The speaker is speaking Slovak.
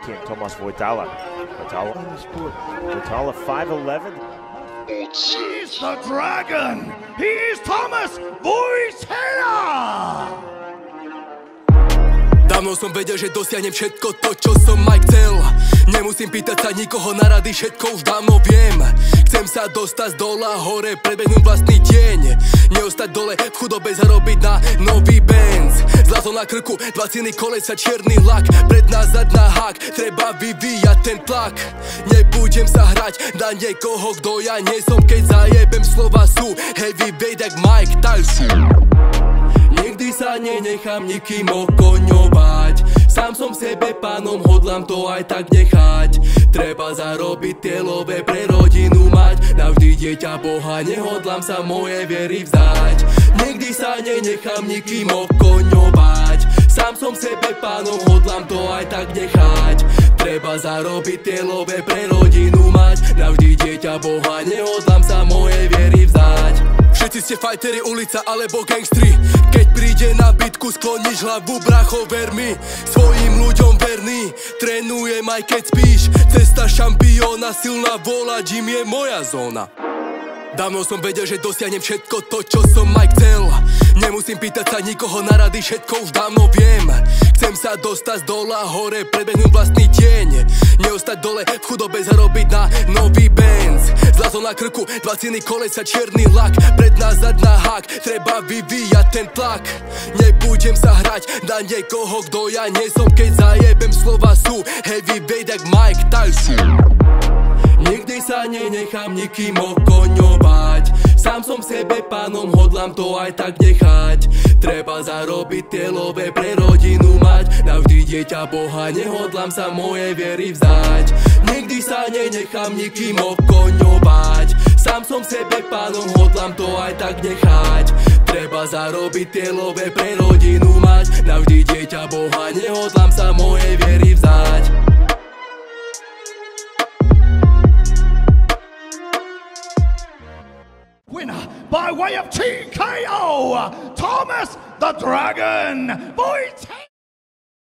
Etienne Tomas Voitala. Voitala 5'11". He's the dragon! He is Tomas Voitala! Dávno som vedel, že dosiahnem všetko to, čo som aj chcel. Nemusím pýtať sa nikoho na rady, všetko už dávno viem. Chcem sa dostať z dola hore, prebehnúť vlastný tieň. Neostať dole, v chudobe zarobiť na nový Benz. Zlato na krku, 20 kolesa, čierny lak. Pred nazad na hák, treba vyvíjať ten tlak. Nebudem sa hrať na niekoho, kto ja nie som. Keď zajebem, slova sú heavyweight jak Mike Tyson. Nikdy sa nenechám nikým okoňovať. Sám som sebe pánom, hodlám to aj tak nechať. Treba zarobiť telové, pre rodinu mať. Navždy dieťa Boha, nehodlám sa moje viery vzdať. Nikdy sa nenechám nikým okoňovať. Sám som sebe pánom, hodlám to aj tak nechať. Treba zarobiť telové, pre rodinu mať. Navždy dieťa Boha, nehodlám sa moje viery vzdať. Všetci ste fighteri, ulica alebo gangstri. Keď príde na bitku, skloníš hlavu, bracho, ver mi. Svojim ľuďom verný, trénujem aj keď spíš. Cesta šampióna, silná vôľa, Jim je moja zóna. Dávno som vedel, že dosiahnem všetko to, čo som aj chcel. Nemusím pýtať sa nikoho na rady, všetko už dávno viem. Chcem sa dostať z dola hore, prebehnúť vlastný tieň. Neostať dole, v chudobe zarobiť na nový Benz. Zlato na krku, 20 kolesa, čierny lak. Pred nazad na hák, treba vyvíjať ten tlak. Nebudem sa hrať na niekoho, kto ja nie som. Keď zajebem, slova sú heavyweight jak Mike Tyson. Nikdy sa nenechám nikým okoňovať. Sám som sebe pánom, hodlám to aj tak nechať. Treba zarobiť telové, pre rodinu mať. Navždy dieťa Boha, nehodlám sa moje viery vzdať. Nikdy sa nenechám nikým okoňovať. Sám som sebe pánom, hodlám to aj tak nechať. Treba zarobiť telové, pre rodinu mať. Navždy dieťa Boha, nehodlám sa moje viery vzdať. Winner by way of TKO, Tomas the Dragon Voitala!